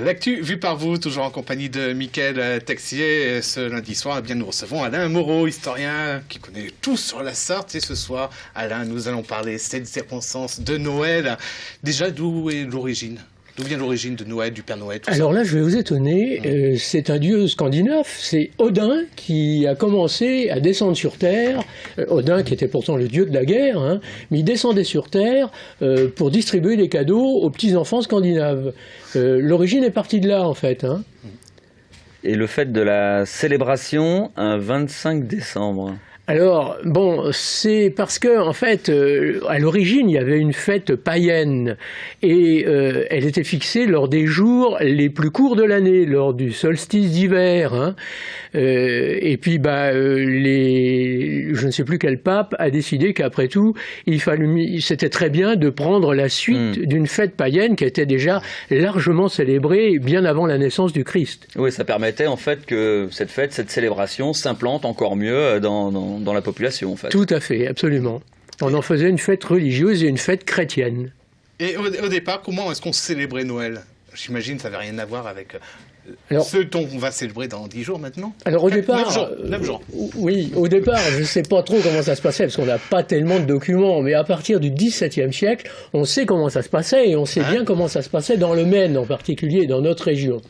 L'actu vue par vous, toujours en compagnie de Mickaël Texier. Ce lundi soir, eh bien, nous recevons Alain Moreau, historien qui connaît tout sur la Sarthe. Et ce soir, Alain, nous allons parler cette circonstance de Noël. Déjà, d'où est l'origine ? D'où vient l'origine de Noël, du Père Noël, tout Alors ça? là, je vais vous étonner, c'est un dieu scandinave, c'est Odin qui a commencé à descendre sur Terre. Odin qui était pourtant le dieu de la guerre, hein, mais il descendait sur Terre pour distribuer des cadeaux aux petits-enfants scandinaves. L'origine est partie de là, en fait. Hein. Et le fait de la célébration un 25 décembre. Alors, bon, c'est parce que, en fait, à l'origine, il y avait une fête païenne et elle était fixée lors des jours les plus courts de l'année, lors du solstice d'hiver. Hein. Et puis, je ne sais plus quel pape a décidé qu'après tout, c'était très bien de prendre la suite d'une fête païenne qui était déjà largement célébrée bien avant la naissance du Christ. Oui, ça permettait en fait que cette fête, cette célébration s'implante encore mieux dans la population, en fait. Tout à fait, absolument. On en faisait une fête religieuse et une fête chrétienne. Et au départ, comment est-ce qu'on célébrait Noël? J'imagine que ça n'avait rien à voir avec ce dont on va célébrer dans 10 jours maintenant. Alors au départ, 9 jours. Oui, au départ, je ne sais pas trop comment ça se passait parce qu'on n'a pas tellement de documents, mais à partir du XVIIe siècle, on sait comment ça se passait et on sait bien comment ça se passait dans le Maine en particulier, dans notre région.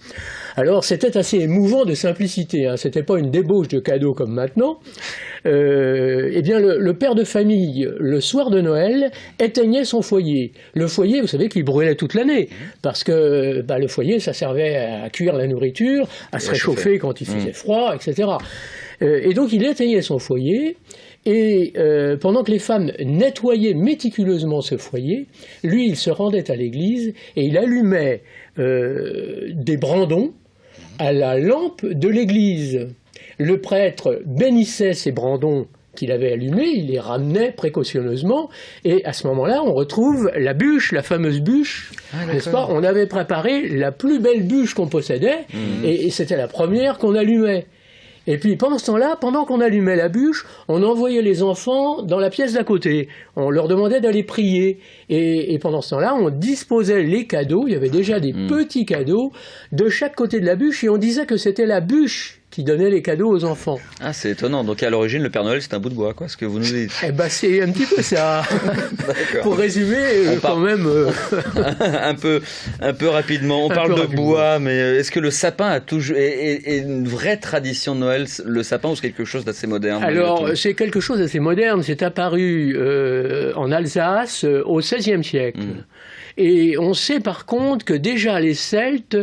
Alors c'était assez émouvant de simplicité, hein. C'était pas une débauche de cadeaux comme maintenant. Eh bien le père de famille, le soir de Noël, éteignait son foyer. Le foyer, vous savez qu'il brûlait toute l'année, parce que le foyer, ça servait à cuire la nourriture, à se réchauffer quand il faisait froid, etc. Et donc il éteignait son foyer, et pendant que les femmes nettoyaient méticuleusement ce foyer, lui, il se rendait à l'église et il allumait des brandons à la lampe de l'église. Le prêtre bénissait ces brandons qu'il avait allumés, il les ramenait précautionneusement, et à ce moment-là, on retrouve la bûche, la fameuse bûche, n'est-ce pas? On avait préparé la plus belle bûche qu'on possédait, et c'était la première qu'on allumait. Et puis pendant ce temps-là, pendant qu'on allumait la bûche, on envoyait les enfants dans la pièce d'à côté. On leur demandait d'aller prier. Et pendant ce temps-là, on disposait les cadeaux. Il y avait déjà des petits cadeaux de chaque côté de la bûche. Et on disait que c'était la bûche qui donnait les cadeaux aux enfants. Ah, c'est étonnant. Donc à l'origine, le Père Noël, c'est un bout de bois, quoi, ce que vous nous dites. Eh ben, c'est un petit peu ça. Pour résumer, quand même... un peu rapidement. On parle de bois, mais est-ce que le sapin a toujours est une vraie tradition de Noël, le sapin, ou c'est quelque chose d'assez moderne? Alors, c'est quelque chose d'assez moderne. C'est apparu en Alsace au XVIe siècle. Et on sait par contre que déjà les Celtes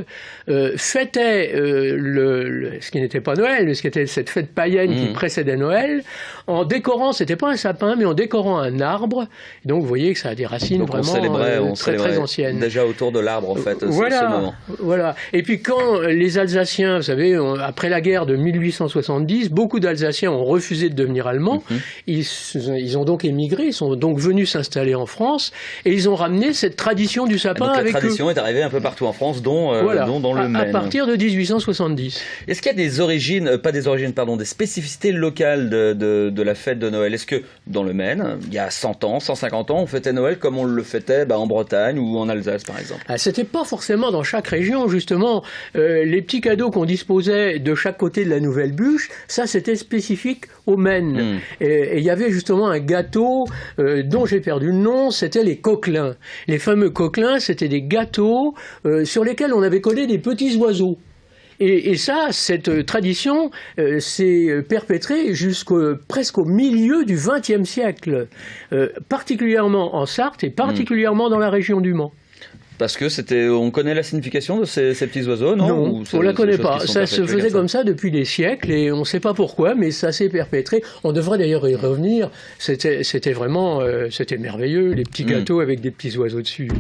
fêtaient ce qui n'était pas Noël, ce qui était cette fête païenne qui précédait Noël, en décorant, c'était pas un sapin, mais en décorant un arbre. Et donc vous voyez que ça a des racines donc vraiment très anciennes. Déjà autour de l'arbre, en fait, voilà, ce moment. Voilà. Et puis quand les Alsaciens, vous savez, après la guerre de 1870, beaucoup d'Alsaciens ont refusé de devenir allemands. Ils ont donc émigré, ils sont donc venus s'installer en France, et ils ont ramené cette tradition du sapin donc avec eux. La tradition est arrivée un peu partout en France, dont dans le Maine. À partir de 1870. Est-ce qu'il y a des spécificités locales de la fête de Noël? Est-ce que dans le Maine, il y a 100 ans, 150 ans, on fêtait Noël comme on le fêtait en Bretagne ou en Alsace, par exemple? C'était pas forcément dans chaque région, justement. Les petits cadeaux qu'on disposait de chaque côté de la nouvelle bûche, ça c'était spécifique au Maine. Et il y avait justement un gâteau dont j'ai perdu le nom, c'était les coquelins. Les fameux coquelins, c'était des gâteaux sur lesquels on avait collé des petits oiseaux. Et ça, cette tradition s'est perpétrée presque au milieu du XXe siècle, particulièrement en Sarthe et particulièrement dans la région du Mans. Parce que on connaît la signification de ces petits oiseaux, non? Non, on la connaît pas. Ça se faisait comme ça depuis des siècles et on ne sait pas pourquoi, mais ça s'est perpétré. On devrait d'ailleurs y revenir. C'était vraiment, c'était merveilleux, les petits gâteaux avec des petits oiseaux dessus.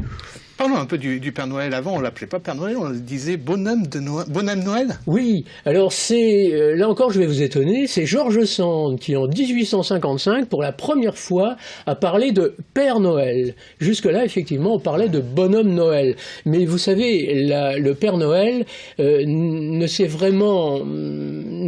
Parlons un peu du Père Noël. Avant, on l'appelait pas Père Noël, on le disait Bonhomme Noël. Oui, alors là encore je vais vous étonner, c'est George Sand qui en 1855, pour la première fois, a parlé de Père Noël. Jusque-là, effectivement, on parlait de Bonhomme Noël. Mais vous savez, le Père Noël ne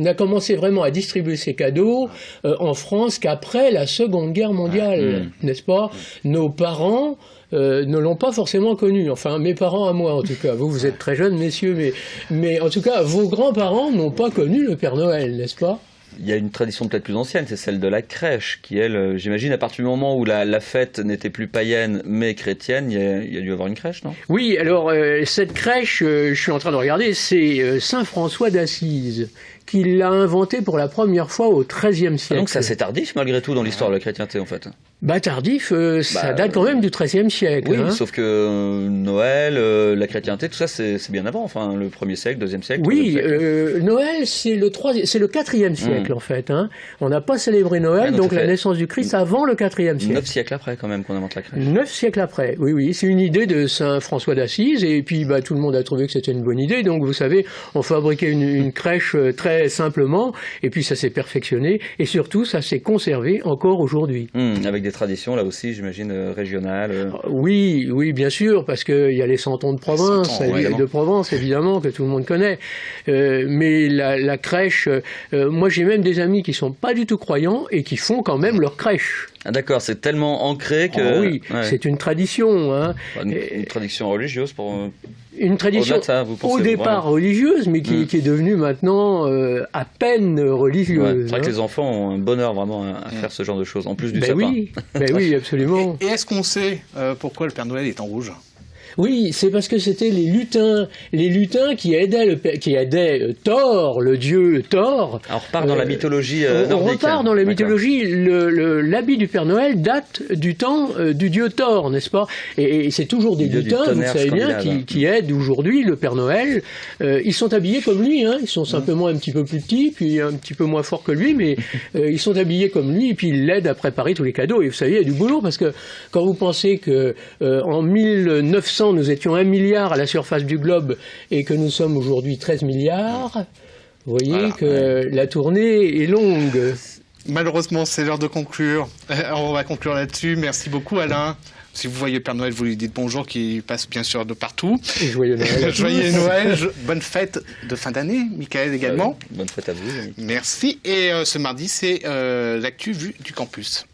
n'a commencé vraiment à distribuer ses cadeaux en France qu'après la Seconde Guerre mondiale, n'est-ce pas? Nos parents ne l'ont pas forcément connu. Enfin, mes parents à moi, en tout cas. Vous êtes très jeunes, messieurs, mais en tout cas, vos grands-parents n'ont pas connu le Père Noël, n'est-ce pas? Il y a une tradition peut-être plus ancienne, c'est celle de la crèche, qui elle, j'imagine, à partir du moment où la fête n'était plus païenne mais chrétienne, il y a dû avoir une crèche, non? Oui, alors cette crèche, je suis en train de regarder, c'est Saint François d'Assise qui l'a inventée pour la première fois au XIIIe siècle. Donc c'est assez tardif malgré tout dans l'histoire de la chrétienté en fait. Bah tardif, ça date quand même du XIIIe siècle. Oui, hein. sauf que Noël, la chrétienté, tout ça c'est bien avant, enfin le 1er siècle, 2e siècle. Oui, 3e siècle. Noël c'est le 4e siècle en fait. Hein. On n'a pas célébré Noël, donc la naissance du Christ avant le 4e siècle. 9 siècles après quand même qu'on invente la crèche. 9 siècles après, oui, c'est une idée de Saint François d'Assise, et puis tout le monde a trouvé que c'était une bonne idée, donc vous savez, on fabriquait une crèche très simplement, et puis ça s'est perfectionné, et surtout ça s'est conservé encore aujourd'hui. Avec des traditions là aussi, j'imagine, régionales. Oui, bien sûr, parce qu'il y a les santons de Provence, évidemment, que tout le monde connaît, mais la crèche, moi j'ai même des amis qui sont pas du tout croyants, et qui font quand même leur crèche. Ah d'accord, c'est tellement ancré que... oui, c'est une tradition. Hein. Une tradition religieuse pour... Une tradition au départ religieuse, mais qui est devenue maintenant à peine religieuse. C'est vrai que les enfants ont un bonheur vraiment à faire ce genre de choses, en plus du sapin. Oui, absolument. Et est-ce qu'on sait pourquoi le Père Noël est en rouge? Oui, c'est parce que c'était les lutins qui aidaient Thor, le dieu Thor. Alors, on repart dans la mythologie nordique. On repart dans la mythologie. L'habit du Père Noël date du temps du dieu Thor, n'est-ce pas? Et c'est toujours des lutins, vous savez bien, qui aident aujourd'hui le Père Noël. Ils sont habillés comme lui, hein. Ils sont simplement un petit peu plus petits, puis un petit peu moins forts que lui, mais ils sont habillés comme lui, et puis ils l'aident à préparer tous les cadeaux. Et vous savez, il y a du boulot, parce que quand vous pensez que en 1900, nous étions 1 milliard à la surface du globe et que nous sommes aujourd'hui 13 milliards, vous voyez que la tournée est longue. Malheureusement, c'est l'heure de conclure. On va conclure là-dessus. Merci beaucoup, Alain. Si vous voyez Père Noël, vous lui dites bonjour, qui passe bien sûr de partout. Et joyeux Noël. Joyeux Noël. Bonne fête de fin d'année, Michael également. Bonne fête à vous. Merci. Et ce mardi, c'est l'actu vue du campus.